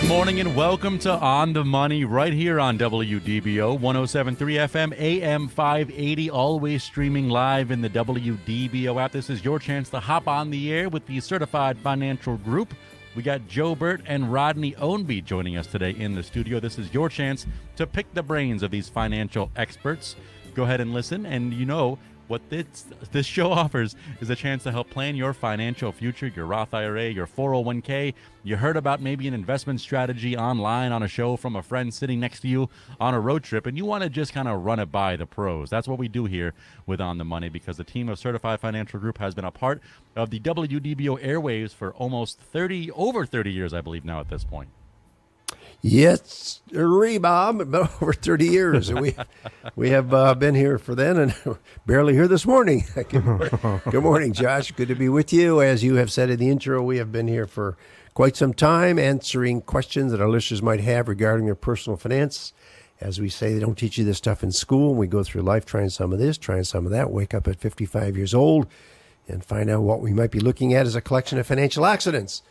Good morning and welcome to On the Money right here on WDBO 107.3 FM AM 580, always streaming live in the WDBO app. This is your chance to hop on the air with the Certified Financial Group. We got Joe Bert and Rodney Ownby joining us today in the studio. This is your chance to pick the brains of these financial experts. Go ahead and listen, and you know what this show offers is a chance to help plan your financial future, your Roth IRA, your 401k. You heard about maybe an investment strategy online on a show from a friend sitting next to you on a road trip, and you want to just kind of run it by the pros. That's what we do here with On the Money, because the team of Certified Financial Group has been a part of the WDBO airwaves for over 30 years, I believe now at this point. Yes, Bob, over 30 years. We have been here for then and barely here this morning. Good morning, Josh. Good to be with you. As you have said in the intro, we have been here for quite some time answering questions that our listeners might have regarding their personal finance. As we say, they don't teach you this stuff in school. We go through life trying some of this, trying some of that, wake up at 55 years old and find out what we might be looking at as a collection of financial accidents.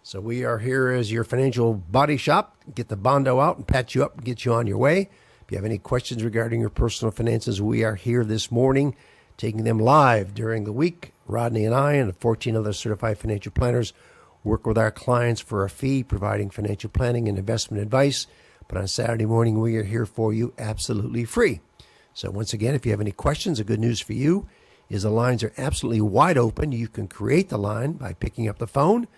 So we are here as your financial body shop. Get the bondo out and pat you up and get you on your way. If you have any questions regarding your personal finances, we are here this morning taking them live during the week. Rodney and I and 14 other certified financial planners work with our clients for a fee, providing financial planning and investment advice. But on Saturday morning, we are here for you absolutely free. So once again, if you have any questions, the good news for you is the lines are absolutely wide open. You can create the line by picking up the phone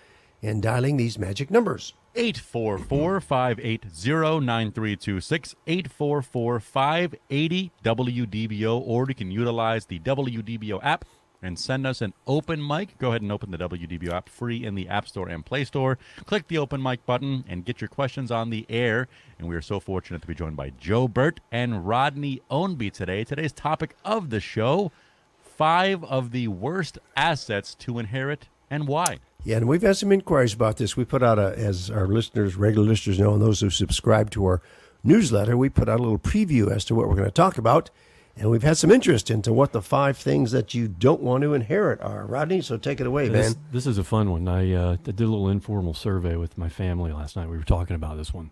and dialing these magic numbers. 844-580-9326, 844-580-WDBO, or you can utilize the WDBO app and send us an open mic. Go ahead and open the WDBO app free in the App Store and Play Store. Click the open mic button and get your questions on the air. And we are so fortunate to be joined by Joe Bert and Rodney Ownby today. Today's topic of the show, 5 of the worst assets to inherit and why. Yeah, and we've had some inquiries about this. We put out, as our listeners, regular listeners know, and those who subscribe to our newsletter, we put out a little preview as to what we're going to talk about. And we've had some interest into what the 5 things that you don't want to inherit are. Rodney, so take it away, man. This is a fun one. I did a little informal survey with my family last night. We were talking about this one.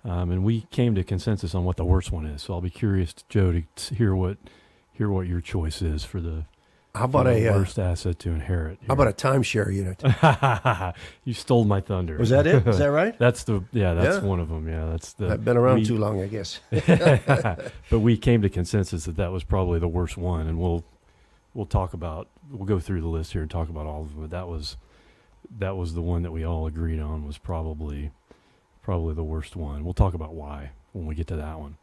And we came to consensus on what the worst one is. So I'll be curious, Joe, to hear what your choice is for the worst asset to inherit. How about a timeshare unit? You stole my thunder. Was that it? Is that right? That's one of them. Yeah, I've been around too long, I guess. But we came to consensus that was probably the worst one, and we'll go through the list here and talk about all of them. But that was the one that we all agreed on was probably the worst one. We'll talk about why when we get to that one.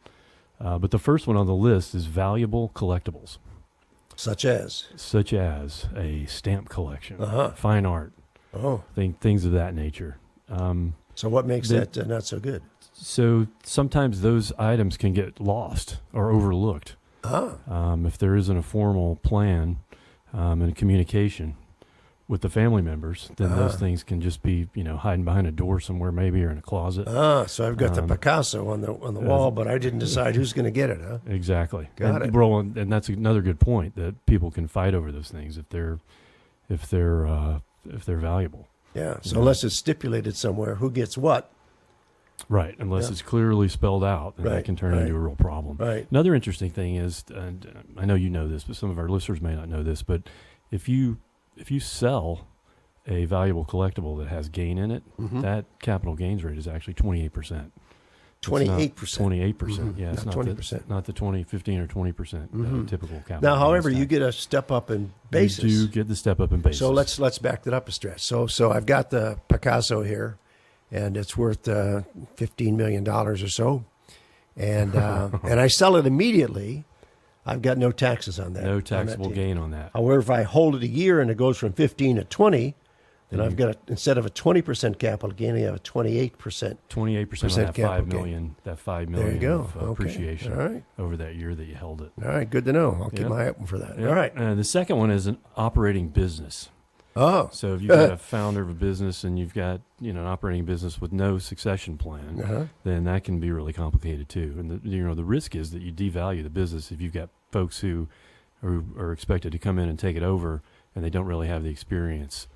But the first one on the list is valuable collectibles. Such as a stamp collection, uh-huh. Fine art, things of that nature. So what makes that not so good? So sometimes those items can get lost or overlooked. If there isn't a formal plan and communication with the family members, then those things can just be, hiding behind a door somewhere, maybe, or in a closet. So I've got the Picasso on the wall, but I didn't decide who's going to get it, huh? Exactly. Got it. Well, and that's another good point, that people can fight over those things if they're valuable. Yeah. So unless it's stipulated somewhere who gets what. Right. Unless it's clearly spelled out, then that can turn into a real problem. Right. Another interesting thing is, and I know you know this, but some of our listeners may not know this, but if you sell a valuable collectible that has gain in it, that capital gains rate is actually 28%. 28%. 28%. Yeah, it's not 20%. Not the 15 or 20% typical capital. Now, however, gains you get a step up in basis. You do get the step up in basis. So let's back that up a stretch. So I've got the Picasso here, and it's worth $15 million or so, and and I sell it immediately. I've got no taxes on that. No taxable gain on that. However, if I hold it a year and it goes from 15 to 20, then I've got instead of a 20% capital gain, I have a 28%. 28% on that $5 million. That $5 million. There you go. Of appreciation All right. over that year that you held it. All right, good to know. I'll keep my eye open for that. Yeah. All right. The second one is an operating business. Oh. So if you've got a founder of a business and you've got an operating business with no succession plan, then that can be really complicated too. And the risk is that you devalue the business if you've got folks who are expected to come in and take it over and they don't really have the experience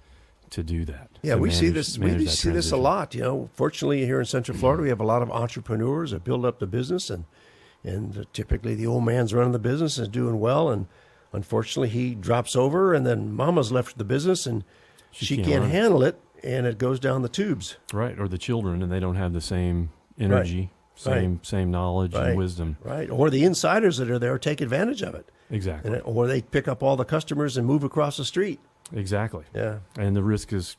to do that. Yeah, to we see manage- this. manage We that see this a transition. lot. Fortunately, here in Central Florida, we have a lot of entrepreneurs that build up the business, and typically the old man's running the business and is doing well, and unfortunately he drops over, and then Mama's left the business, and she can't run it. handle it, and it goes down the tubes. Right, or the children, and they don't have the same energy, Right. same knowledge Right. and wisdom. Right, or the insiders that are there take advantage of it, Exactly. or they pick up all the customers and move across the street. Exactly. Yeah, And the risk is,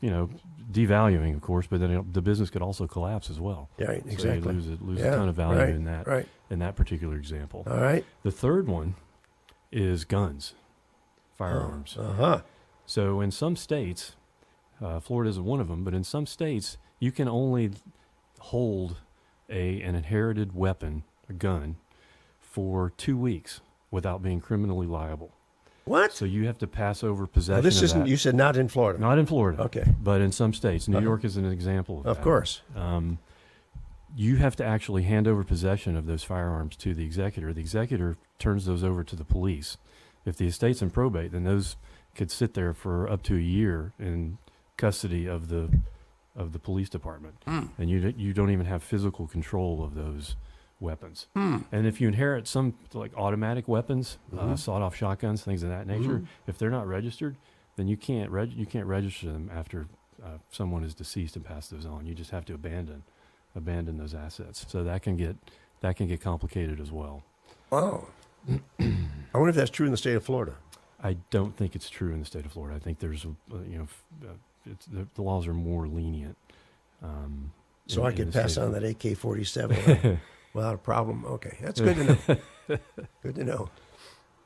devaluing, of course, but then the business could also collapse as well. yeah, right, So exactly. you lose Yeah, a ton of value right, in that Right. in that particular example. All right. The third one is guns, firearms. Uh-huh. So in some states, Florida isn't one of them, but in some states, you can only hold an inherited weapon, a gun, for 2 weeks without being criminally liable. What? So you have to pass over Now, possession this of isn't. that. You said not in Florida. Not in Florida. Okay. But in some states. New Uh-huh. York is an example of that. Of course. You have to actually hand over possession of those firearms to the executor. The executor turns those over to the police. If the estate's in probate, then those could sit there for up to a year in custody of the police department, and you don't even have physical control of those weapons. And if you inherit some like automatic weapons, sawed-off shotguns, things of that nature, if they're not registered, then you can't register them after someone is deceased and pass those on. You just have to abandon those assets. So that can get complicated as well. Wow. I wonder if that's true in the state of Florida. I don't think it's true in the state of Florida. I think there's the laws are more lenient. So I could pass on that AK-47 without a problem. Okay, that's good to know. Good to know.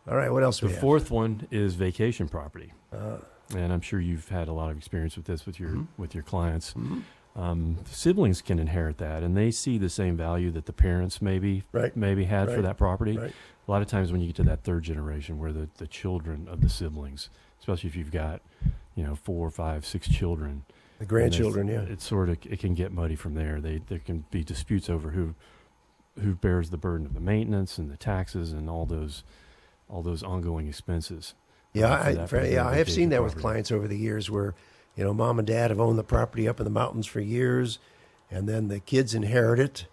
All right, what else The we have? fourth one is vacation property, and I'm sure you've had a lot of experience with this with your clients. Siblings can inherit that, and they see the same value that the parents maybe had for that property. Right. A lot of times when you get to that third generation, where the children of the siblings, especially if you've got 4, 5, 6 children, The grandchildren, yeah. it can get muddy from there. There can be disputes over who bears the burden of the maintenance and the taxes and all those ongoing expenses. Yeah, for that particular I have seen vacation that with property. clients over the years where, mom and dad have owned the property up in the mountains for years, and then the kids inherit it,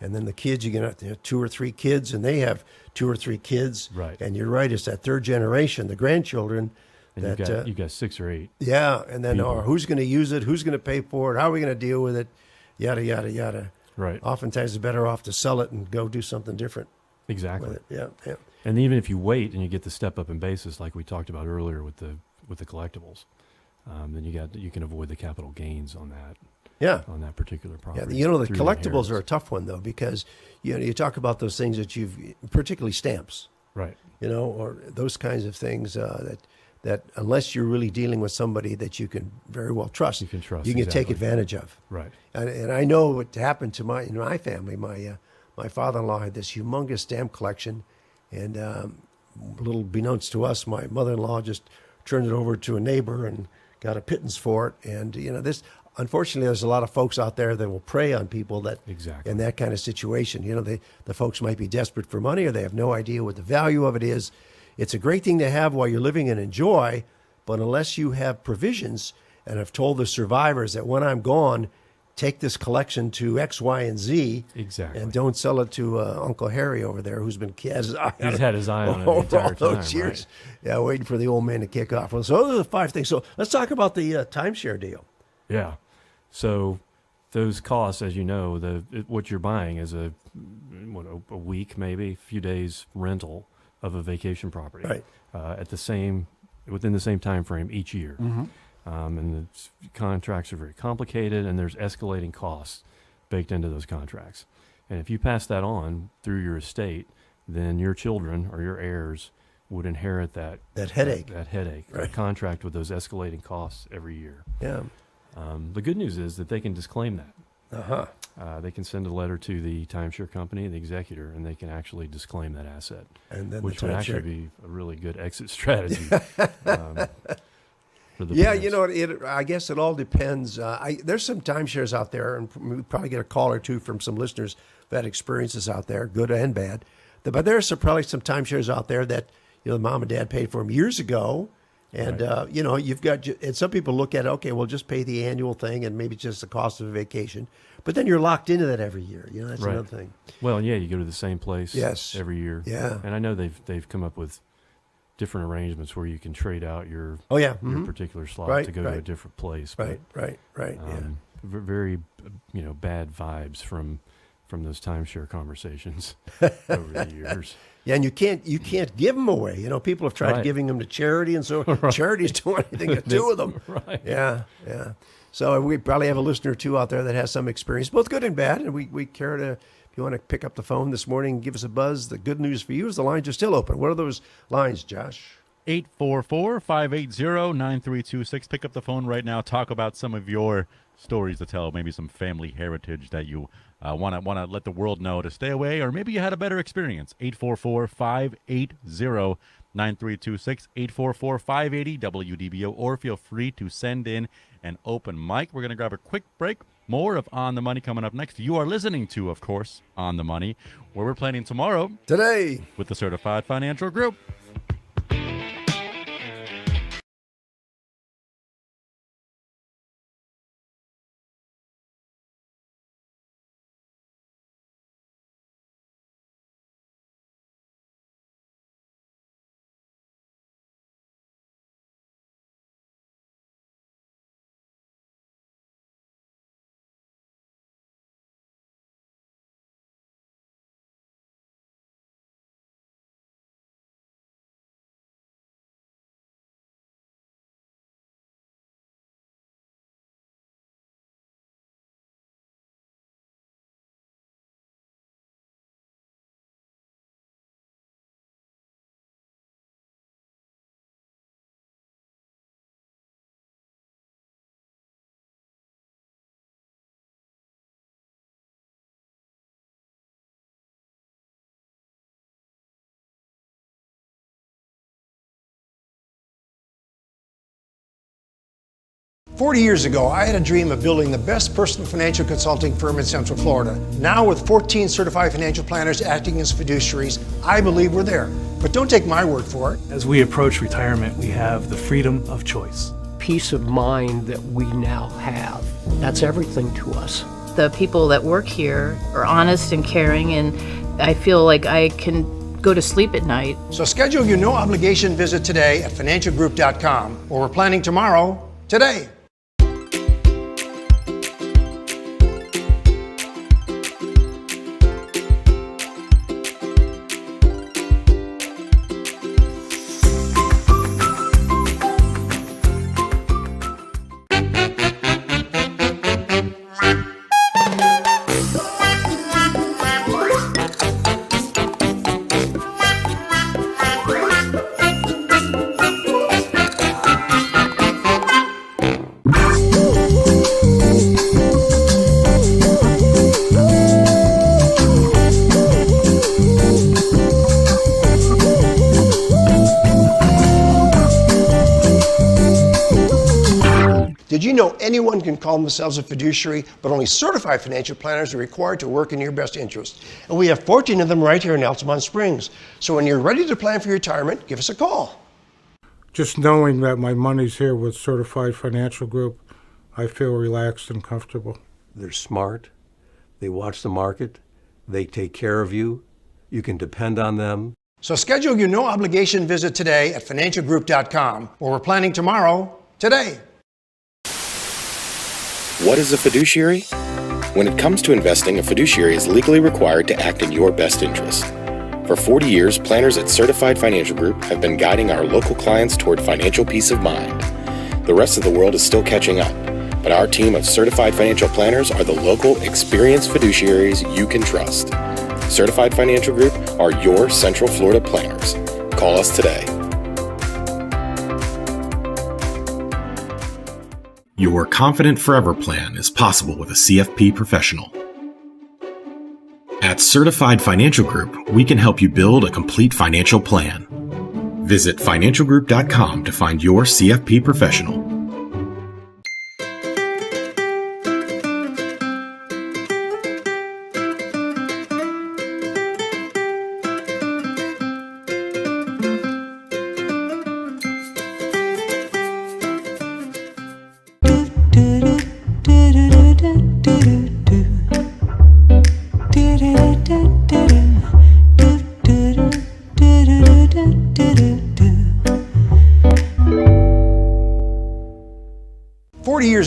and then the kids, you get 2 or 3 kids, and they have 2 or 3 kids. Right. And you're right, it's that third generation, the grandchildren. And you've got 6 or 8. Yeah, and then people. who's going to use it? Who's going to pay for it? How are we going to deal with it? Yada, yada, yada. Right. Oftentimes it's better off to sell it and go do something different Exactly. with it. Yeah, yeah. And even if you wait and you get the step up in basis, like we talked about earlier with the collectibles, then you can avoid the capital gains on that particular property. Yeah, the through collectibles are a inheritance. tough one, though, because, you talk about those things that particularly stamps, Right. or those kinds of things that unless you're really dealing with somebody that you can very well trust, You can trust, you can take exactly. advantage of. Right. And I know what happened to my family. My father-in-law had this humongous stamp collection, and little beknownst to us, my mother-in-law just turned it over to a neighbor and got a pittance for it. And this, unfortunately, there's a lot of folks out there that will prey on people that Exactly. in that kind of situation. The folks might be desperate for money, or they have no idea what the value of it is. It's a great thing to have while you're living and enjoy, but unless you have provisions and have told the survivors that when I'm gone, take this collection to X, Y, and Z, Exactly. and don't sell it to Uncle Harry over there, who's been had his eye on He's it had his eye on it the over entire all those time, years. Yeah, waiting for the old man to kick off. So those are the 5 things. So let's talk about the timeshare deal. Yeah. So those costs, as you know, what you're buying is a week, maybe a few days rental of a vacation property, Right. within the same time frame each year. And the contracts are very complicated, and there's escalating costs baked into those contracts. And if you pass that on through your estate, then your children or your heirs would inherit that headache. that headache, Right. that contract with those escalating costs every year. Yeah. The good news is that they can disclaim that. Uh-huh. They can send a letter to the timeshare company, the executor, and they can actually disclaim that asset, And then which the would timeshare. actually be a really good exit strategy. For the Yeah, parents. I guess it all depends. There's some timeshares out there, and we probably get a call or two from some listeners who've had experiences out there, good and bad. But there's probably some timeshares out there that the mom and dad paid for them years ago, And, you've got, and some people look at, okay, well, just pay the annual thing and maybe just the cost of a vacation. But then you're locked into that every year. That's Right. another thing. Well, yeah, you go to the same place Yes. every year. Yeah. And I know they've come up with different arrangements where you can trade out your Oh, yeah. your Mhm. particular slot Right, to go to a right. different place. Right. But, very, bad vibes from those timeshare conversations over the years. Yeah, and you can't give them away. People have tried Right. giving them to charity, and so charities don't want anything to do with them. Right. Yeah. So we probably have a listener or two out there that has some experience, both good and bad. And we care to, if you want to pick up the phone this morning and give us a buzz, the good news for you is the lines are still open. What are those lines, Josh? 844-580-9326. Pick up the phone right now. Talk about some of your stories to tell, maybe some family heritage that you want to let the world know to stay away, or maybe you had a better experience. 844-580-9326, 844-580-WDBO, or feel free to send in an open mic. We're going to grab a quick break. More of On the Money coming up next. You are listening to, of course, On the Money, where we're planning tomorrow Today. with the Certified Financial Group. "40 years ago, I had a dream of building the best personal financial consulting firm in Central Florida. Now, with 14 certified financial planners acting as fiduciaries, I believe we're there. But don't take my word for it. As we approach retirement, we have the freedom of choice. Peace of mind that we now have. That's everything to us. The people that work here are honest and caring, and I feel like I can go to sleep at night. So schedule your no-obligation visit today at financialgroup.com, or we're planning tomorrow, today." Did you know anyone can call themselves a fiduciary, but only certified financial planners are required to work in your best interest? And we have 14 of them right here in Altamont Springs. So when you're ready to plan for your retirement, give us a call. Just knowing that my money's here with Certified Financial Group, I feel relaxed and comfortable. They're smart. They watch the market. They take care of you. You can depend on them. So schedule your no-obligation visit today at financialgroup.com, or we're planning tomorrow, today. What is a fiduciary? When it comes to investing, a fiduciary is legally required to act in your best interest. For 40 years, planners at Certified Financial Group have been guiding our local clients toward financial peace of mind. The rest of the world is still catching up, but our team of certified financial planners are the local, experienced fiduciaries you can trust. Certified Financial Group are your Central Florida planners. Call us today. Your Confident Forever plan is possible with a CFP professional. At Certified Financial Group, we can help you build a complete financial plan. Visit financialgroup.com to find your CFP professional.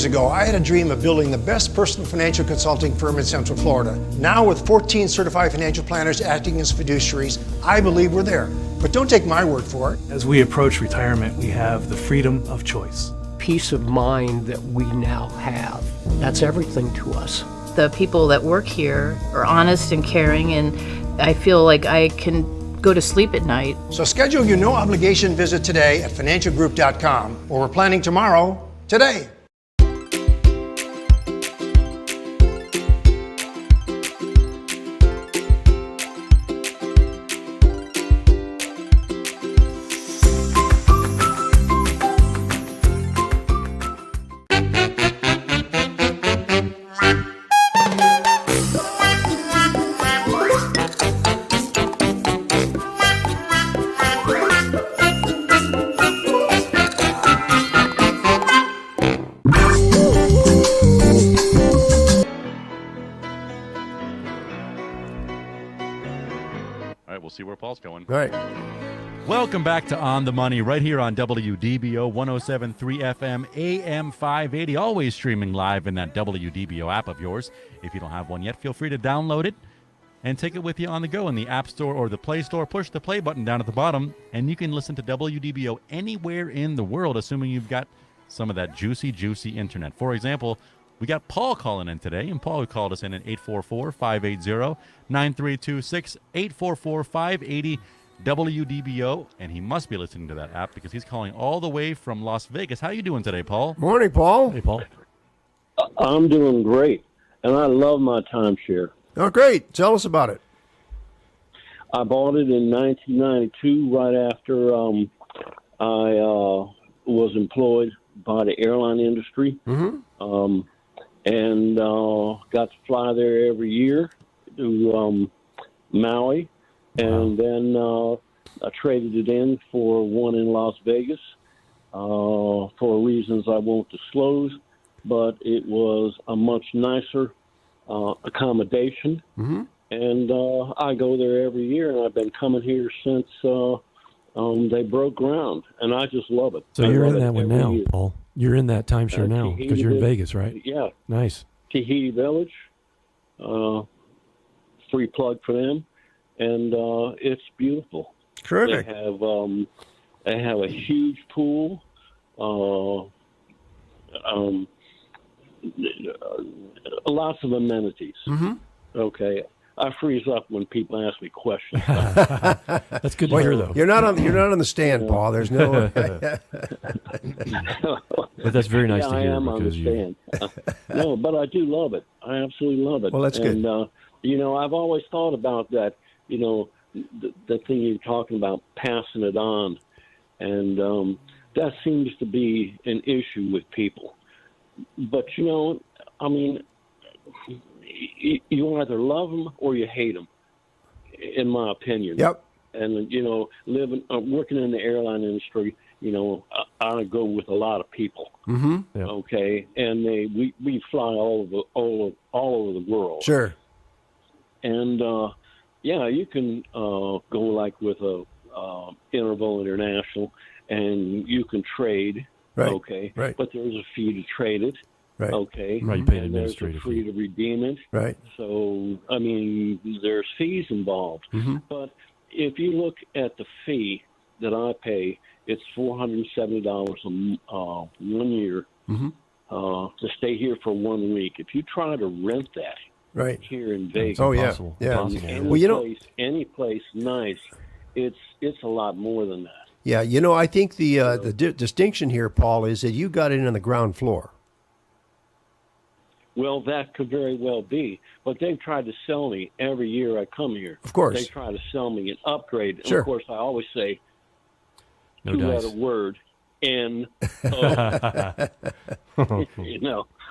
years ago, I had a dream of building the best personal financial consulting firm in Central Florida. Now, with 14 certified financial planners acting as fiduciaries, I believe we're there. But don't take my word for it. As we approach retirement, we have the freedom of choice. Peace of mind that we now have. That's everything to us. The people that work here are honest and caring, and I feel like I can go to sleep at night. So schedule your no obligation visit today at financialgroup.com, or we're planning tomorrow, today. See where Paul's going. All right. Welcome back to On the Money right here on WDBO 107.3 FM AM 580. Always streaming live in that WDBO app of yours. If you don't have one yet, feel free to download it and take it with you on the go in the App Store or the Play Store. Push the play button down at the bottom, and you can listen to WDBO anywhere in the world, assuming you've got some of that juicy internet. For example, we got Paul calling in today, and Paul called us in at 844-580-9326, 844-580-WDBO, and he must be listening to that app because he's calling all the way from Las Vegas. How you doing today, Paul? Morning, Paul. Hey, Paul. I'm doing great, and I love my timeshare. Oh, great. Tell us about it. I bought it in 1992, right after I was employed by the airline industry. Mm-hmm. And got to fly there every year to Maui, and then I traded it in for one in Las Vegas for reasons I won't disclose, but it was a much nicer accommodation, mm-hmm. and I go there every year, and I've been coming here since they broke ground, and I just love it. So you're in that one one now, Paul. You're in that timeshare now because you're in Vegas, right? Yeah. Nice. Tahiti Village, free plug for them, and it's beautiful. Terrific. They have a huge pool, lots of amenities. Mm-hmm. Okay. I freeze up when people ask me questions. That's good to hear, though. You're not on the stand, Paul. There's no. But that's very nice to hear. I am on the stand. No, but I do love it. I absolutely love it. Well, that's good. And I've always thought about that. The thing you're talking about, passing it on, and that seems to be an issue with people. But I mean, you either love them or you hate them, in my opinion. Yep. And working in the airline industry, I go with a lot of people. Mm-hmm. Yep. Okay, and we fly all over the world. Sure. And you can go like with a Interval International, and you can trade. Right. Okay. Right. But there's a fee to trade it. Right. Okay. Right, you pay an and there's a administrative fee fee. to redeem it. Right. So, I mean, there's fees involved. Mm-hmm. But if you look at the fee that I pay, it's $470 1 year Mm-hmm. to stay here for 1 week. If you try to rent that Right. here in Vegas, Oh, yeah. Impossible. Yeah. Impossible. Well, any place nice, it's a lot more than that. Yeah, I think the distinction here, Paul, is that you got in on the ground floor. Well, that could very well be, but they've tried to sell me every year I come here. Of course. They try to sell me an upgrade. And Sure. of course, I always say No two-letter dice. word, N-O.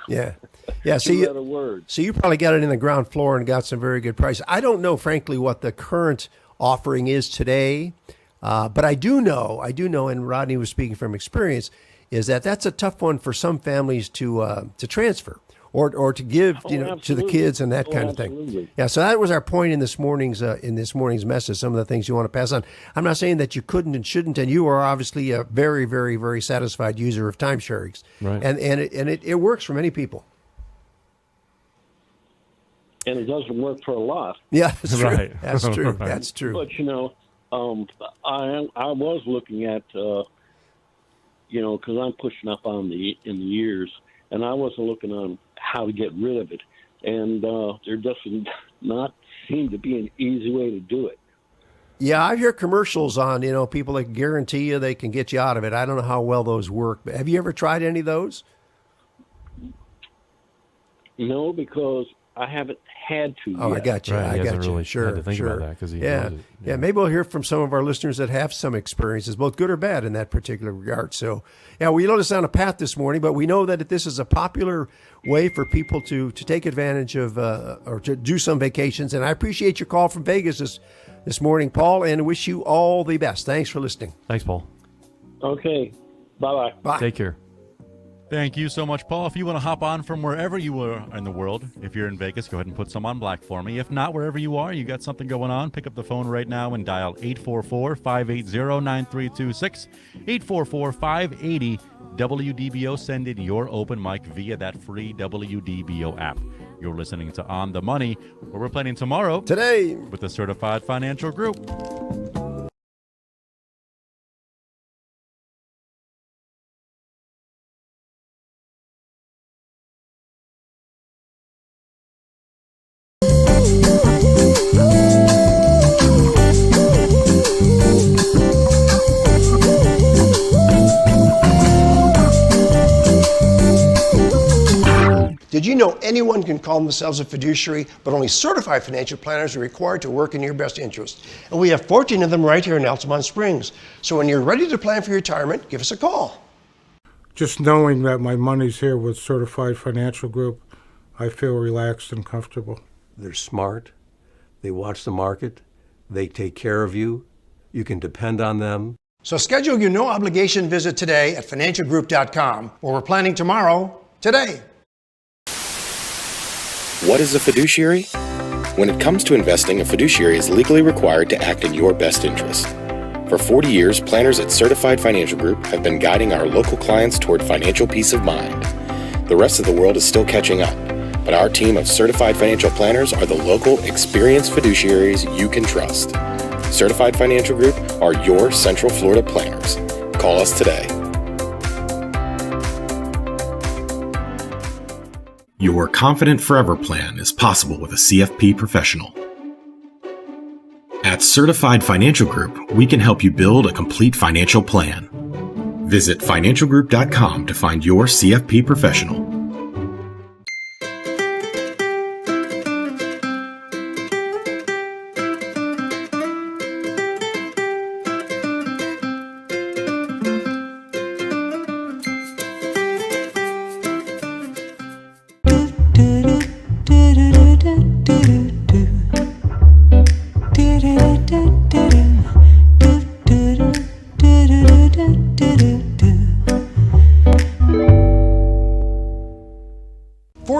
Yeah. Yeah, so two-letter word. you probably got it in the ground floor and got some very good prices. I don't know, frankly, what the current offering is today, but I do know, and Rodney was speaking from experience, is that that's a tough one for some families to transfer. or to give to the absolutely. kids and that Oh, kind of absolutely. thing. Yeah, so that was our point in this morning's message. Some of the things you want to pass on. I'm not saying that you couldn't and shouldn't, and you are obviously a very, very, very satisfied user of timesharings, Right. and it works for many people. And it doesn't work for a lot. Yeah, that's true. Right. That's true. Right. That's true. But I was looking at because I'm pushing up in the years, and I wasn't looking on how to get rid of it, and there doesn't not seem to be an easy way to do it. Yeah, I hear commercials on people that guarantee you they can get you out of it. I don't know how well those work, but have you ever tried any of those? No, because I haven't had to. Oh, yet. I got you. Right, I he got hasn't you. really Sure, had to think sure. about that 'cause he yeah, knows it. yeah. Maybe we'll hear from some of our listeners that have some experiences, both good or bad, in that particular regard. So, yeah, we led us down a path this morning, but we know that this is a popular way for people to take advantage of or to do some vacations. And I appreciate your call from Vegas this morning, Paul, and wish you all the best. Thanks for listening. Thanks, Paul. Okay. Bye-bye. Bye. Take care. Thank you so much, Paul. If you want to hop on from wherever you are in the world, if you're in Vegas, go ahead and put some on black for me. If not, wherever you are, you got something going on, pick up the phone right now and dial 844-580-9326, 844-580-WDBO. Send in your open mic via that free WDBO app. You're listening to On the Money, where we're planning tomorrow Today with the Certified Financial Group. Did you know anyone can call themselves a fiduciary, but only certified financial planners are required to work in your best interest? And we have 14 of them right here in Altamont Springs. So when you're ready to plan for your retirement, give us a call. Just knowing that my money's here with Certified Financial Group, I feel relaxed and comfortable. they're smart. They watch the market. They take care of you. You can depend on them. So schedule your no obligation visit today at financialgroup.com, where we're planning tomorrow, today. What is a fiduciary? When it comes to investing, a fiduciary is legally required to act in your best interest. For 40 years, planners at Certified Financial Group have been guiding our local clients toward financial peace of mind. The rest of the world is still catching up, but our team of certified financial planners are the local, experienced fiduciaries you can trust. Certified Financial Group are your Central Florida planners. Call us today. Your Confident Forever plan is possible with a CFP professional. At Certified Financial Group, we can help you build a complete financial plan. Visit financialgroup.com to find your CFP professional.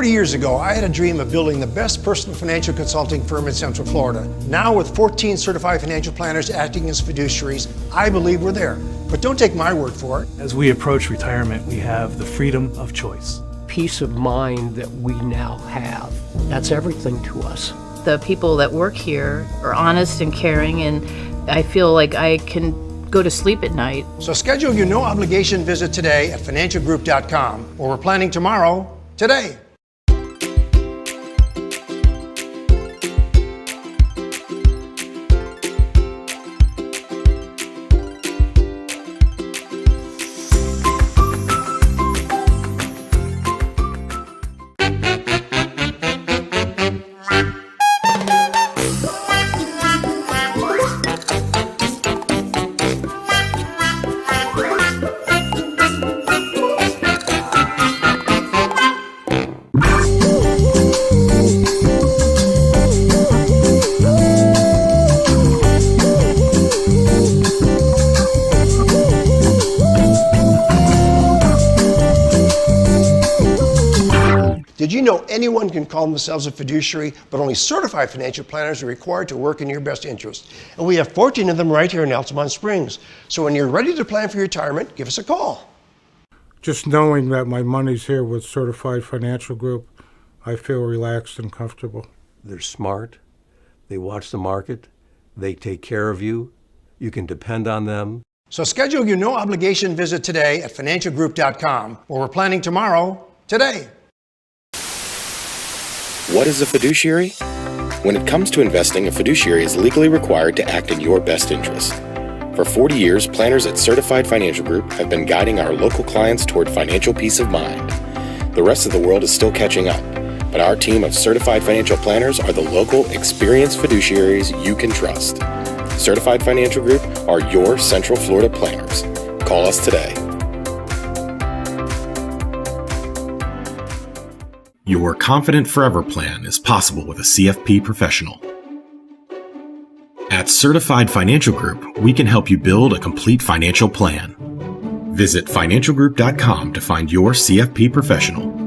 Years ago, I had a dream of building the best personal financial consulting firm in Central Florida. Now, with 14 certified financial planners acting as fiduciaries, I believe we're there. But don't take my word for it. As we approach retirement, we have the freedom of choice. Peace of mind that we now have. That's everything to us. The people that work here are honest and caring, and I feel like I can go to sleep at night. So schedule your no obligation visit today at financialgroup.com, where we're planning tomorrow, today. Did you know anyone can call themselves a fiduciary, but only certified financial planners are required to work in your best interest? And we have 14 of them right here in Altamont Springs. So when you're ready to plan for your retirement, give us a call. Just knowing that my money's here with Certified Financial Group, I feel relaxed and comfortable. They're smart. They watch the market. They take care of you. You can depend on them. So schedule your no obligation visit today at financialgroup.com, where we're planning tomorrow, today. What is a fiduciary? When it comes to investing, a fiduciary is legally required to act in your best interest. For 40 years, planners at Certified Financial Group have been guiding our local clients toward financial peace of mind. The rest of the world is still catching up, but our team of certified financial planners are the local, experienced fiduciaries you can trust. Certified Financial Group are your Central Florida planners. Call us today. Your Confident Forever plan is possible with a CFP professional. At Certified Financial Group, we can help you build a complete financial plan. Visit financialgroup.com to find your CFP professional.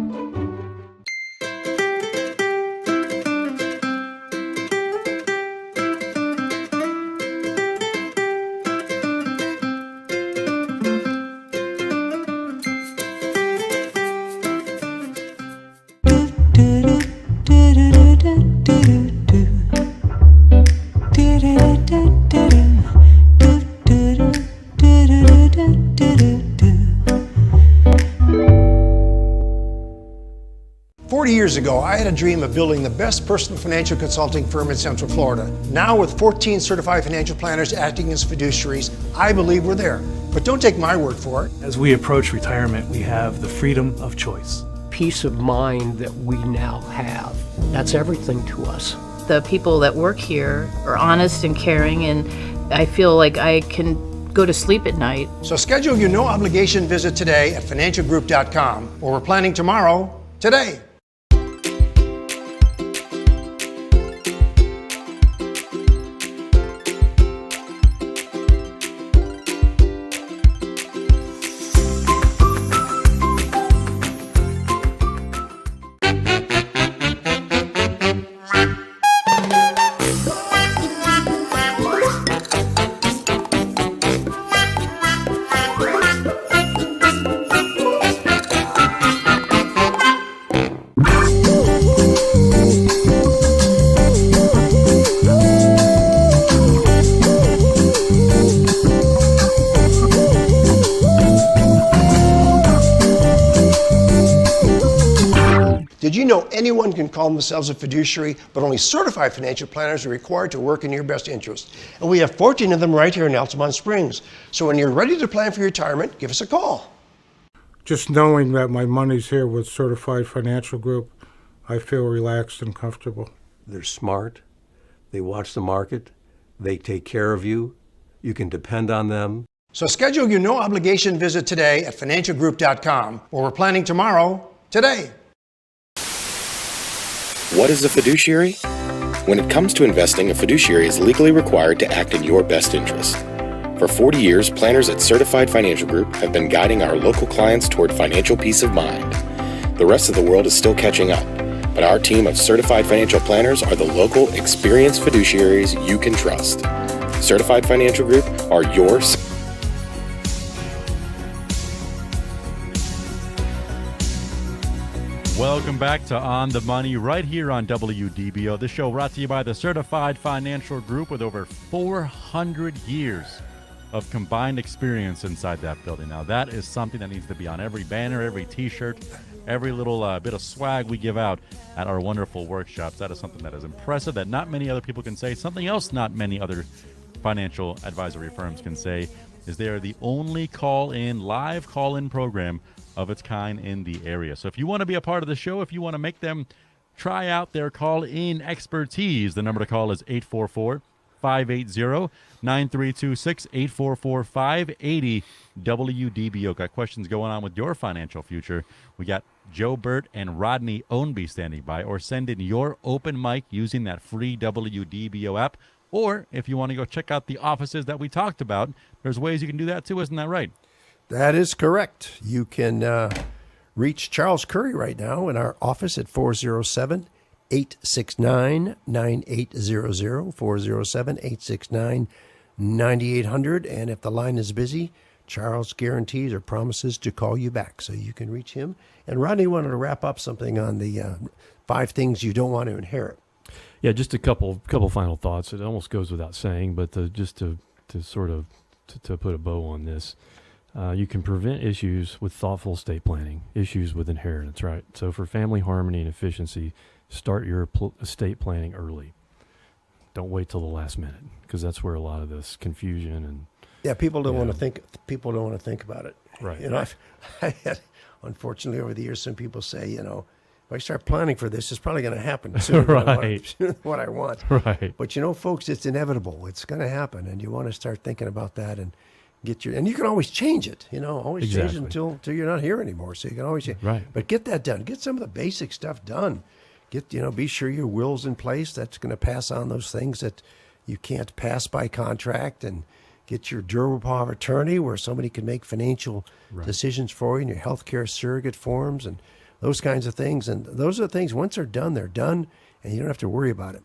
Years ago, I had a dream of building the best personal financial consulting firm in Central Florida. Now, with 14 certified financial planners acting as fiduciaries, I believe we're there. But don't take my word for it. As we approach retirement, we have the freedom of choice. Peace of mind that we now have. That's everything to us. The people that work here are honest and caring, and I feel like I can go to sleep at night. So schedule your no obligation visit today at financialgroup.com, where we're planning tomorrow, today. Did you know anyone can call themselves a fiduciary, but only certified financial planners are required to work in your best interest? And we have 14 of them right here in Altamont Springs. So when you're ready to plan for your retirement, give us a call. Just knowing that my money's here with Certified Financial Group, I feel relaxed and comfortable. They're smart. They watch the market. They take care of you. You can depend on them. So schedule your no obligation visit today at financialgroup.com, where we're planning tomorrow, today. What is a fiduciary? When it comes to investing, a fiduciary is legally required to act in your best interest. For 40 years, planners at Certified Financial Group have been guiding our local clients toward financial peace of mind. The rest of the world is still catching up, but our team of certified financial planners are the local, experienced fiduciaries you can trust. Certified Financial Group are your Welcome back to On the Money right here on WDBO. This show brought to you by the Certified Financial Group with over 400 years of combined experience inside that building. Now, that is something that needs to be on every banner, every T-shirt, every little bit of swag we give out at our wonderful workshops. That is something that is impressive that not many other people can say. Something else not many other financial advisory firms can say is they are the only live call-in program of its kind in the area. So if you want to be a part of the show, if you want to make them try out their call-in expertise, the number to call is 844-580-9326, 844-580-WDBO. Got questions going on with your financial future? We got Joe Bert and Rodney Ownby standing by, or send in your open mic using that free WDBO app. Or if you want to go check out the offices that we talked about, there's ways you can do that too. Isn't that right? That is correct. You can reach Charles Curry right now in our office at 407-869-9800, 407-869-9800. And if the line is busy, Charles guarantees or promises to call you back, so you can reach him. And Rodney wanted to wrap up something on the 5 things you don't want to inherit. Yeah, just a couple final thoughts. It almost goes without saying, but just to sort of to put a bow on this, you can prevent issues with thoughtful estate planning, issues with inheritance, right? So for family harmony and efficiency, start your estate planning early. Don't wait till the last minute, because that's where a lot of this confusion and people don't want to think. People don't want to think about it. Right. I had, unfortunately, over the years, some people say, if I start planning for this, it's probably going to happen sooner than what I want. Right. But folks, it's inevitable. It's going to happen, and you want to start thinking about that and and you can always change it. Always change it until you're not here anymore. So you can always change. Right. But get that done. Get some of the basic stuff done. Be sure your will's in place. That's going to pass on those things that you can't pass by contract, and get your durable power of attorney where somebody can make financial decisions for you, and your healthcare surrogate forms and those kinds of things. And those are the things, once they're done, and you don't have to worry about it.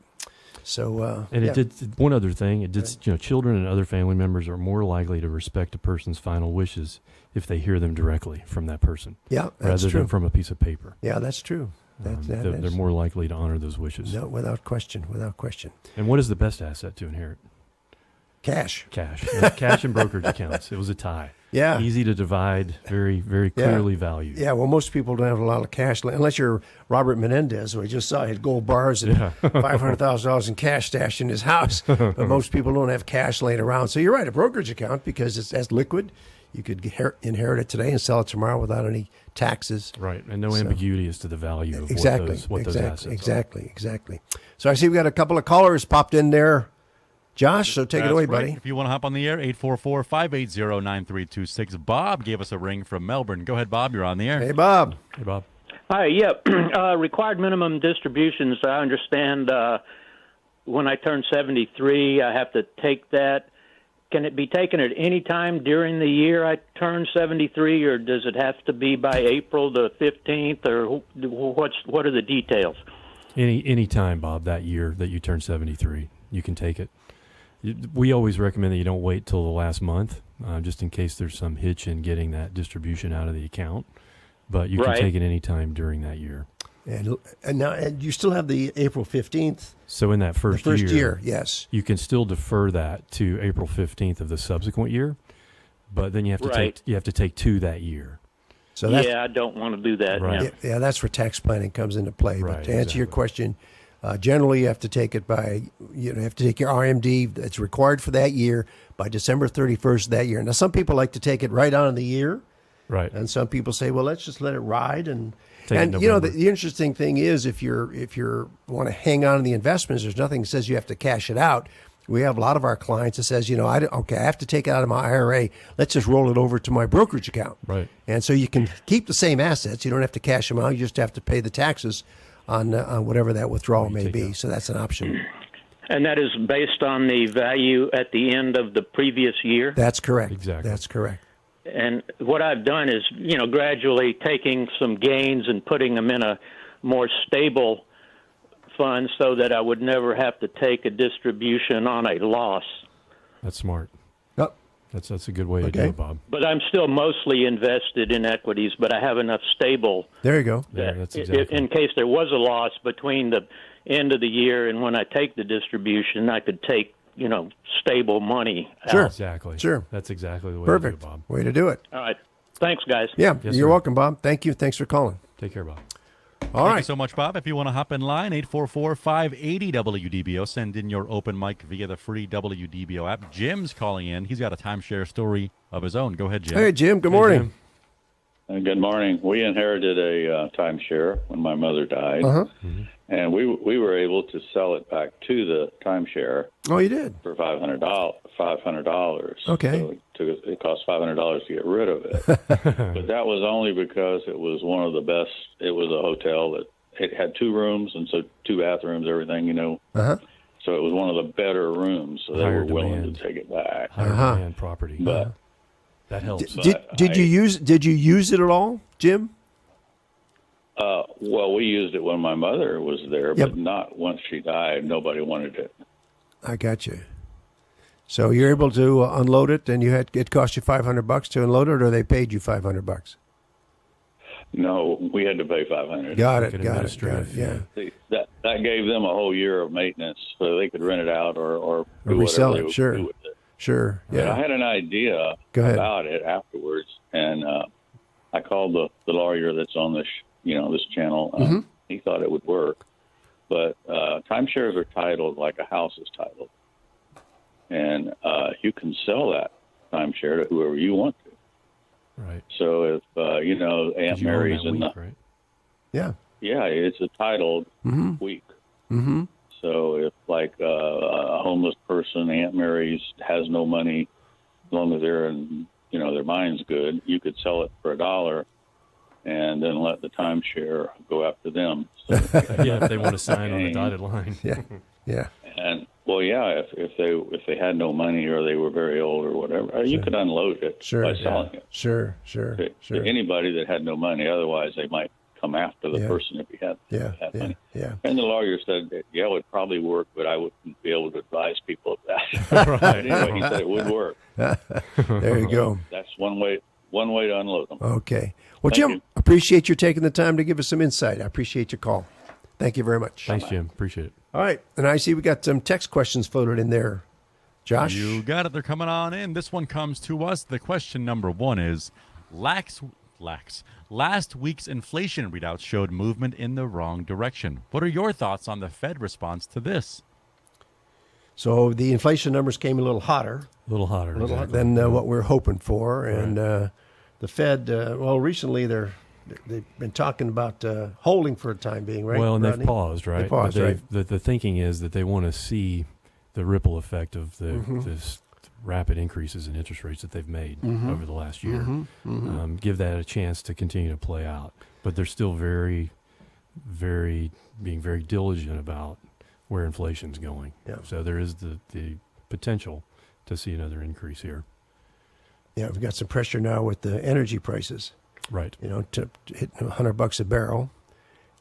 So, it did one other thing. It did, children and other family members are more likely to respect a person's final wishes if they hear them directly from that person. Yeah, that's rather true. than from a piece of paper. Yeah, that's true. They're more likely to honor those wishes. No, without question. And what is the best asset to inherit? Cash. Cash and brokerage accounts. It was a tie. Yeah. Easy to divide, very, very clearly valued. Yeah, well, most people don't have a lot of cash, unless you're Robert Menendez, who I just saw had gold bars and $500,000 in cash stashed in his house. But most people don't have cash laying around. So you're right, a brokerage account, because it's as liquid. You could inherit it today and sell it tomorrow without any taxes. Right, and no ambiguity as to the value of what those assets are. Exactly. So I see we got a couple of callers popped in there. Josh, so take it away, buddy. If you want to hop on the air, 844-580-9326. Bob gave us a ring from Melbourne. Go ahead, Bob. You're on the air. Hey, Bob. Hi, yeah. Required minimum distributions, I understand when I turn 73, I have to take that. Can it be taken at any time during the year I turn 73, or does it have to be by April the 15th, or what are the details? Any time, Bob, that year that you turn 73, you can take it. We always recommend that you don't wait till the last month, just in case there's some hitch in getting that distribution out of the account. But you can take it any time during that year. And you still have the April 15th. So in that first year, yes, you can still defer that to April 15th of the subsequent year, but then you have to take 2 that year. So I don't want to do that. Right. Yeah, that's where tax planning comes into play. Right, but to answer your question, generally you have to take it you have to take your RMD that's required for that year by December 31st of that year. Now, some people like to take it right on in the year. Right. And some people say, well, let's just let it ride. And the interesting thing is, if you want to hang on to the investments, there's nothing that says you have to cash it out. We have a lot of our clients that says, I have to take it out of my IRA. Let's just roll it over to my brokerage account. Right. And so you can keep the same assets. You don't have to cash them out. You just have to pay the taxes on whatever that withdrawal may be. So that's an option. And that is based on the value at the end of the previous year? That's correct. Exactly. That's correct. And what I've done is, gradually taking some gains and putting them in a more stable fund so that I would never have to take a distribution on a loss. That's smart. Yep. That's a good way to do it, Bob. But I'm still mostly invested in equities, but I have enough stable. There you go. That's exactly. In case there was a loss between the end of the year and when I take the distribution, I could take stable money out. Sure. Exactly. Sure. That's exactly the way Perfect. to do it, Bob. Way to do it. All right. Thanks, guys. Yeah, Yes, you're sir. welcome, Bob. Thank you. Thanks for calling. Take care, Bob. All Thank right. you so much, Bob. If you want to hop in line, 844-580-WDBO. Send in your open mic via the free WDBO app. Jim's calling in. He's got a timeshare story of his own. Go ahead, Jim. Hey, Jim. Good morning. Good morning. We inherited a timeshare when my mother died, and we were able to sell it back to the timeshare. Oh, you did? For $500. Okay. So it cost $500 to get rid of it, but that was only because it was one of the best. It was a hotel that it had 2 rooms and so 2 bathrooms, everything, So it was one of the better rooms. So they were willing to take it back. Higher demand property. But that helps. Did you use it at all, Jim? Well, we used it when my mother was there, Yep. but not once she died. Nobody wanted it. I got you. So you're able to unload it, and it cost you $500 to unload it, or they paid you $500? No, we had to pay $500. Got it. Yeah. See, that gave them a whole year of maintenance, so they could rent it out or do resell whatever it. they Sure. would do with it. Sure. But Yeah. I had an idea Go ahead. about it afterwards, and I called the lawyer that's on this this channel. Mm-hmm. He thought it would work, but timeshares are titled like a house is titled, and you can sell that timeshare to whoever you want to. Right. So if Aunt Mary's in the right? Yeah. Yeah, it's a titled week. Mm-hmm. So if like a homeless person, Aunt Mary's has no money, as long as they're in, their mind's good, you could sell it for $1 and then let the timeshare go after them. So, yeah, if they want to sign on the dotted line. Yeah. Yeah. And well, yeah, if they had no money or they were very old or whatever, you could unload it by selling it. Sure. To anybody that had no money. Otherwise, they might come after the person if he had money. Yeah. And the lawyer said that, it would probably work, but I wouldn't be able to advise people of that. Right. Anyway, he said it would work. There you go. That's one way to unload them. Okay. Well, Thank Jim, you. appreciate you taking the time to give us some insight. I appreciate your call. Thank you very much. Thanks, Jim. Appreciate it. All right. And I see we got some text questions floated in there. Josh? You got it. They're coming on in. This one comes to us. The question number 1 is, last week's inflation readouts showed movement in the wrong direction. What are your thoughts on the Fed response to this? So the inflation numbers came a little hotter. Exactly. Than what we're hoping for. And the Fed, recently they've been talking about holding for a time being, right? Well, and Rodney? they've paused, right? They paused, right? The thinking is that they want to see the ripple effect of this rapid increases in interest rates that they've made over the last year. Give that a chance to continue to play out. But they're still being very diligent about where inflation's going. Yeah. So there is the potential to see another increase here. Yeah, we've got some pressure now with the energy prices. Right. To hit $100 a barrel.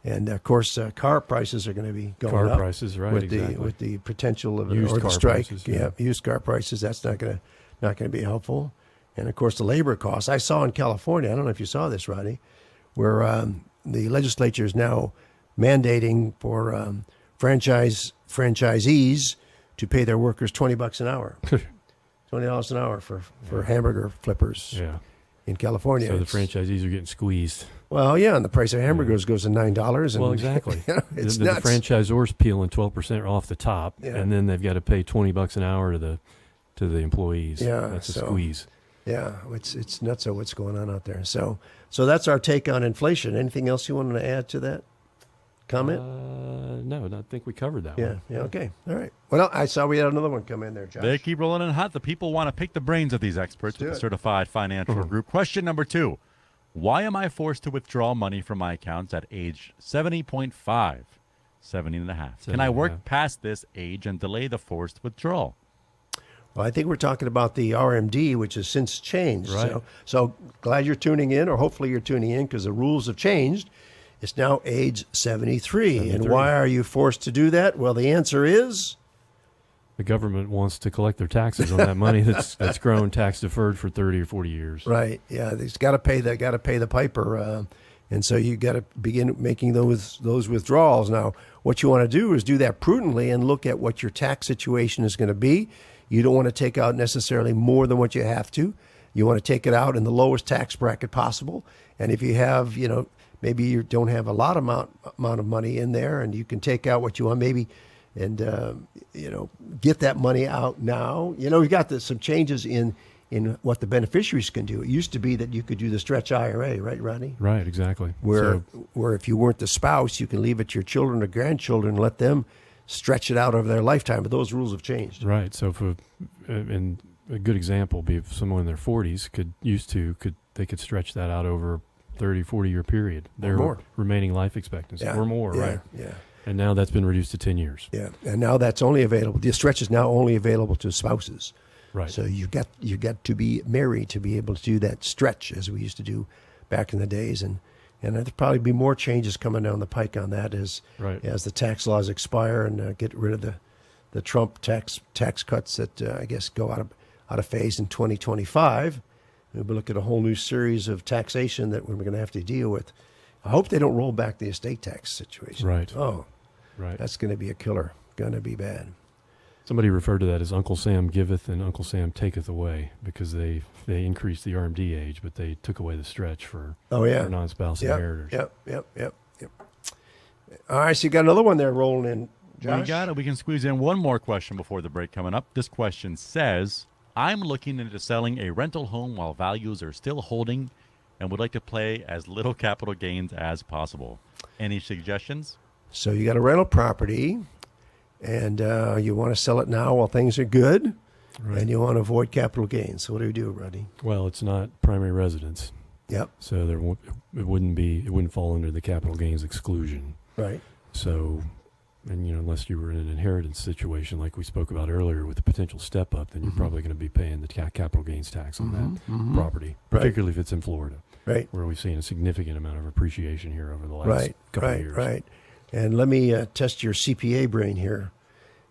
And of course, car prices are going to be going up. Car prices, right? With the potential of Used the car strike. prices, Used car prices. That's not going to be helpful. And of course, the labor costs. I saw in California. I don't know if you saw this, Rodney, where the legislature is now mandating for franchisees to pay their workers $20 an hour, $20 an hour for hamburger flippers. Yeah. In California. So the franchisees are getting squeezed. Well, yeah, and the price of hamburgers goes to $9. And, Well, exactly. It's the nuts. franchisor's peeling 12% off the top, and then they've got to pay $20 an hour to the employees. Yeah, that's a squeeze. Yeah, it's nuts what's going on out there. So that's our take on inflation. Anything else you wanted to add to that comment? No, I think we covered that one. Yeah, okay. All right. Well, I saw we had another one come in there, Josh. They keep rolling in hot. The people want to pick the brains of these experts with the Certified Financial Group. Question number 2. Why am I forced to withdraw money from my accounts at age 70.5, 70 and a half? Can I work past this age and delay the forced withdrawal? Well, I think we're talking about the RMD, which has since changed. Right. So glad you're tuning in, or hopefully you're tuning in, because the rules have changed. It's now age 73. And why are you forced to do that? Well, the answer is? The government wants to collect their taxes on that money that's grown tax deferred for 30 or 40 years. Right. Yeah, they've got to pay the piper. And so you got to begin making those withdrawals. Now, what you want to do is do that prudently and look at what your tax situation is going to be. You don't want to take out necessarily more than what you have to. You want to take it out in the lowest tax bracket possible. And if you have, maybe you don't have a lot amount of money in there, and you can take out what you want, maybe, and get that money out now. We've got some changes in what the beneficiaries can do. It used to be that you could do the stretch IRA, right, Rodney? Right, exactly. Where if you weren't the spouse, you can leave it to your children or grandchildren and let them stretch it out over their lifetime. But those rules have changed. Right. So and a good example would be if someone in their 40s could stretch that out over 30, 40-year period. Their remaining life expectancy or more, right? Yeah. And now that's been reduced to 10 years. Yeah. And now that's only available. The stretch is now only available to spouses. Right. So you got to be married to be able to do that stretch, as we used to do back in the days. And And there'll probably be more changes coming down the pike on that as Right. as the tax laws expire and get rid of the Trump tax cuts that I guess go out of phase in 2025. We'll look at a whole new series of taxation that we're going to have to deal with. I hope they don't roll back the estate tax situation. Right. Oh, Right. that's going to be a killer. Going to be bad. Somebody referred to that as Uncle Sam giveth and Uncle Sam taketh away, because they increased the RMD age, but they took away the stretch for for non-spouse inheritors. Yep. All right, so you got another one there rolling in, Josh? We got it. We can squeeze in one more question before the break coming up. This question says, I'm looking into selling a rental home while values are still holding and would like to play as little capital gains as possible. Any suggestions? So you got a rental property, and you want to sell it now while things are good, and you want to avoid capital gains. So what do you do, Rodney? Well, it's not primary residence. Yep. So it wouldn't fall under the capital gains exclusion. Right. So, and unless you were in an inheritance situation like we spoke about earlier with the potential step up, then you're probably going to be paying the capital gains tax on that property, particularly if it's in Florida, right, where we've seen a significant amount of appreciation here over the last couple of years. Right. And let me test your CPA brain here.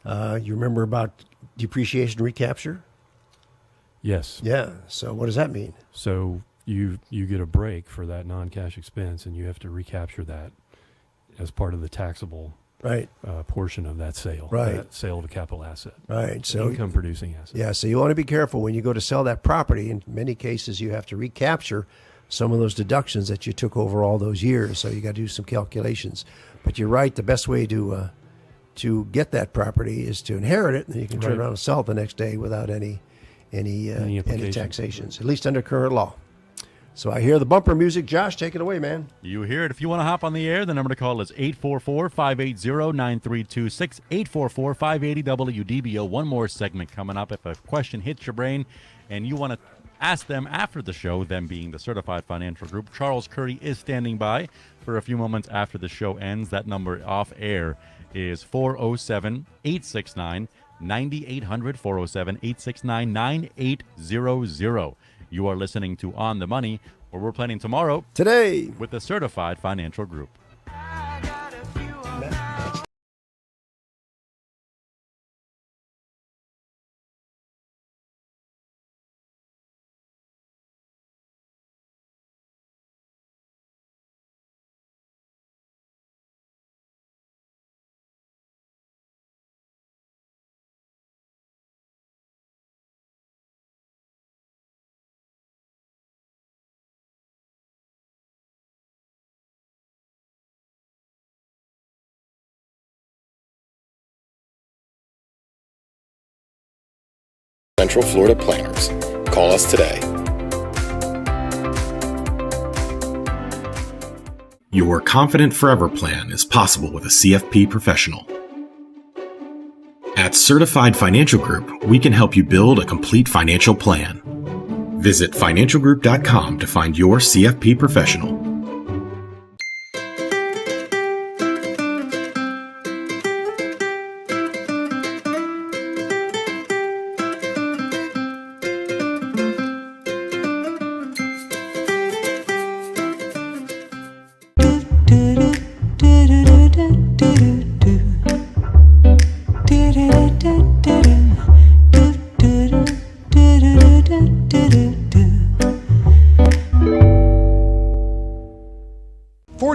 You remember about depreciation recapture? Yes. Yeah. So what does that mean? So you get a break for that non-cash expense, and you have to recapture that as part of the taxable portion of that sale. That sale of a capital asset. Right. So income producing asset. Yeah. So you want to be careful when you go to sell that property. In many cases, you have to recapture some of those deductions that you took over all those years. So you got to do some calculations. But you're right. The best way to get that property is to inherit it, and then you can turn around and sell it the next day without any taxations, at least under current law. So I hear the bumper music. Josh, take it away, man. You hear it. If you want to hop on the air, the number to call is 844-580-9326, 844-580-WDBO. One more segment coming up. If a question hits your brain and you want to ask them after the show, them being the Certified Financial Group, Charles Curry is standing by for a few moments after the show ends. That number off air is 407-869-9800, 407-869-9800. You are listening to On the Money, where we're planning tomorrow today with the Certified Financial Group. 'Central Florida Planners. Call us today. Your Confident Forever plan is possible with a CFP professional. At Certified Financial Group, we can help you build a complete financial plan. Visit financialgroup.com to find your CFP professional.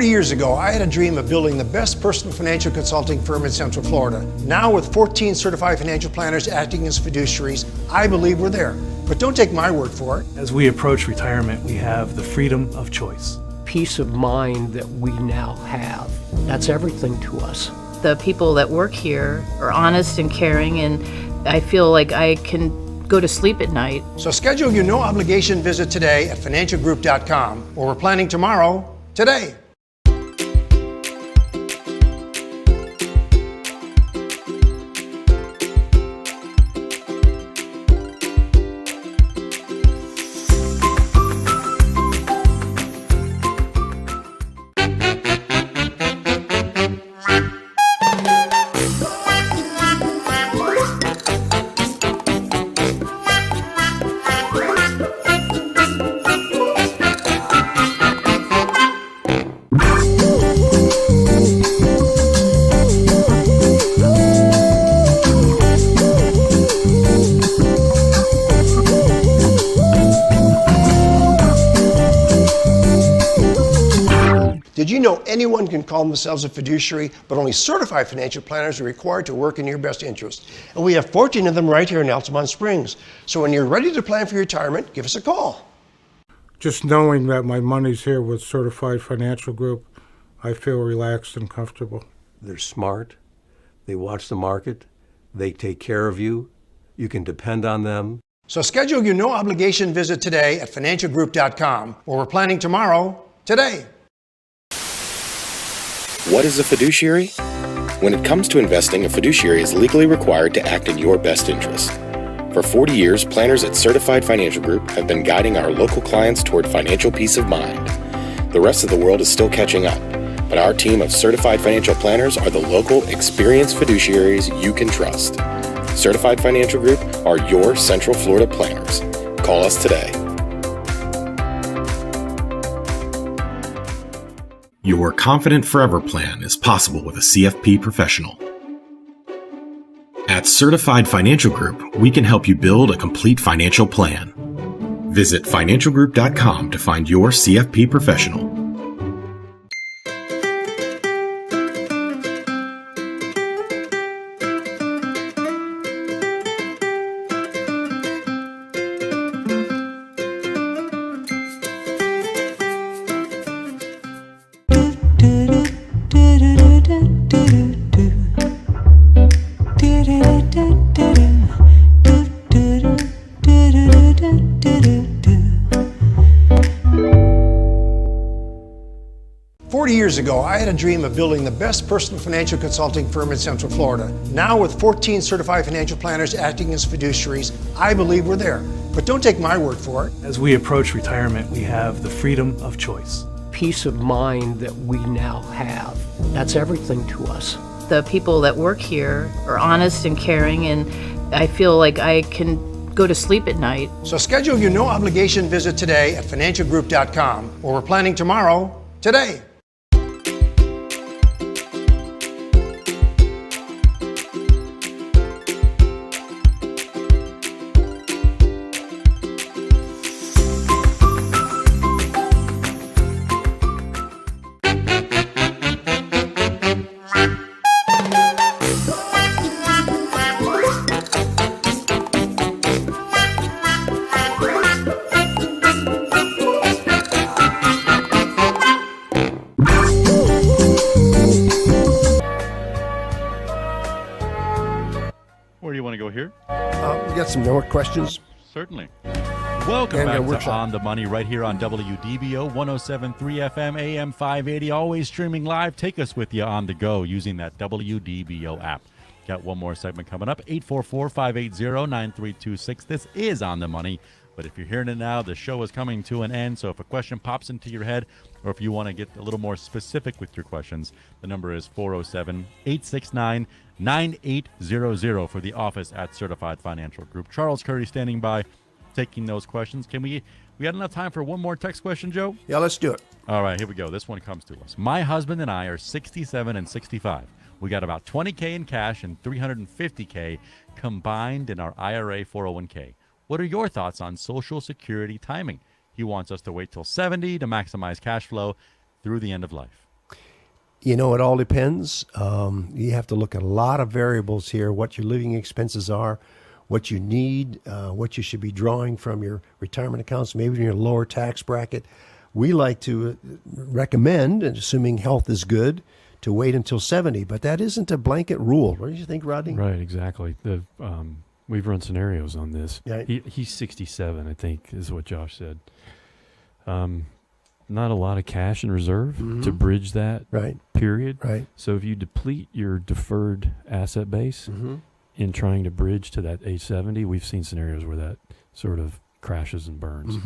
Years ago, I had a dream of building the best personal financial consulting firm in Central Florida. Now, with 14 certified financial planners acting as fiduciaries, I believe we're there. But don't take my word for it. As we approach retirement, we have the freedom of choice. Peace of mind that we now have. That's everything to us. The people that work here are honest and caring, and I feel like I can go to sleep at night. So schedule your no-obligation visit today at financialgroup.com, or we're planning tomorrow, today. anyone can call themselves a fiduciary, but only certified financial planners are required to work in your best interest. And we have 14 of them right here in Altamont Springs. So when you're ready to plan for your retirement, give us a call. Just knowing that my money's here with Certified Financial Group, I feel relaxed and comfortable. They're smart. They watch the market. They take care of you. You can depend on them. So schedule your no-obligation visit today at financialgroup.com, where we're planning tomorrow, today. What is a fiduciary? When it comes to investing, a fiduciary is legally required to act in your best interest. For 40 years, planners at Certified Financial Group have been guiding our local clients toward financial peace of mind. The rest of the world is still catching up, but our team of certified financial planners are the local, experienced fiduciaries you can trust. Certified Financial Group are your Central Florida planners. Call us today. Your Confident Forever plan is possible with a CFP professional. At Certified Financial Group, we can help you build a complete financial plan. Visit financialgroup.com to find your CFP professional. Years ago, I had a dream of building the best personal financial consulting firm in Central Florida. Now, with 14 certified financial planners acting as fiduciaries, I believe we're there. But don't take my word for it. As we approach retirement, we have the freedom of choice. Peace of mind that we now have. That's everything to us. The people that work here are honest and caring, and I feel like I can go to sleep at night. So schedule your no-obligation visit today at financialgroup.com, where we're planning tomorrow, today. Some more questions? Certainly. Welcome back to workshop. On the Money right here on WDBO 107.3 FM AM 580. Always streaming live. Take us with you on the go using that WDBO app. Got one more segment coming up. 844-580-9326. This is On the Money. But if you're hearing it now, the show is coming to an end. So if a question pops into your head, or if you want to get a little more specific with your questions, the number is 407-869-9800 for the office at Certified Financial Group. Charles Curry standing by, taking those questions. We got enough time for one more text question, Joe? Yeah, let's do it. All right, here we go. This one comes to us. My husband and I are 67 and 65. We got about $20K in cash and $350K combined in our IRA 401K. What are your thoughts on Social Security timing? He wants us to wait till 70 to maximize cash flow through the end of life. You know, it all depends. You have to look at a lot of variables here, what your living expenses are, what you need, what you should be drawing from your retirement accounts, maybe in your lower tax bracket. We like to recommend, and assuming health is good, to wait until 70, but that isn't a blanket rule. What do you think, Rodney? Right, exactly. We've run scenarios on this. Yeah. He's 67, I think, is what Josh said. Not a lot of cash in reserve to bridge that period. Right. So if you deplete your deferred asset base in trying to bridge to that age 70, we've seen scenarios where that sort of crashes and burns.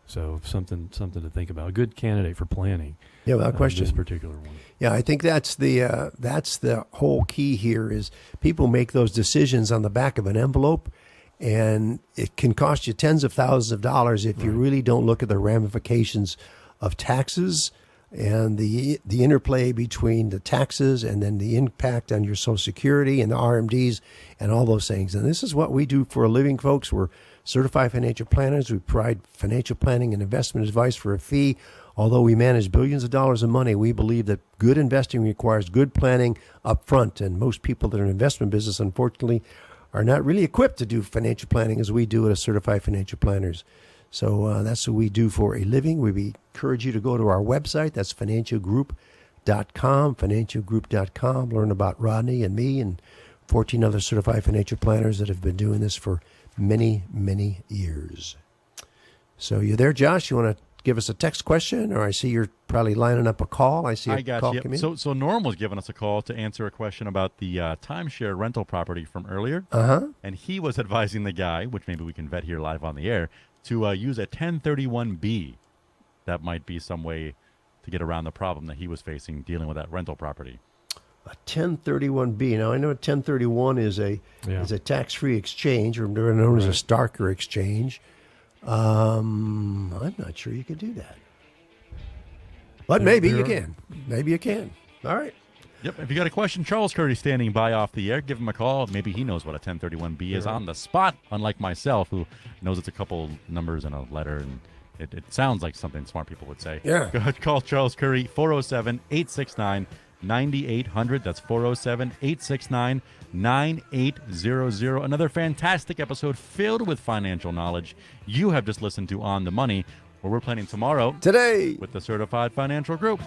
So something to think about. A good candidate for planning. Yeah, without question. This particular one. Yeah, I think that's the whole key here is people make those decisions on the back of an envelope, and it can cost you tens of thousands of dollars if you really don't look at the ramifications of taxes and the interplay between the taxes and then the impact on your Social Security and the RMDs and all those things. And this is what we do for a living, folks. We're certified financial planners. We provide financial planning and investment advice for a fee. Although we manage billions of dollars of money, we believe that good investing requires good planning up front. And most people that are in investment business, unfortunately, are not really equipped to do financial planning as we do at a Certified Financial Planners. So that's what we do for a living. We encourage you to go to our website. That's financialgroup.com, learn about Rodney and me and 14 other Certified Financial Planners that have been doing this for many, many years. So you there, Josh? You want to give us a text question, or I see you're probably lining up a call. I see a call come in. So Norm was giving us a call to answer a question about the timeshare rental property from earlier. And he was advising the guy, which maybe we can vet here live on the air, to use a 1031B. That might be some way to get around the problem that he was facing dealing with that rental property. A 1031B. Now, I know a 1031 is a tax-free exchange, or known as a Starker exchange. I'm not sure you could do that. But maybe you can. Maybe you can. All right. Yep. If you got a question, Charles Curry standing by off the air. Give him a call. Maybe he knows what a 1031B is on the spot, unlike myself, who knows it's a couple numbers and a letter, and it sounds like something smart people would say. Yeah. Go ahead, call Charles Curry, 407-869-9800. That's 407-869-9800. Another fantastic episode filled with financial knowledge. You have just listened to On the Money, where we're planning tomorrow. Today. With the Certified Financial Group.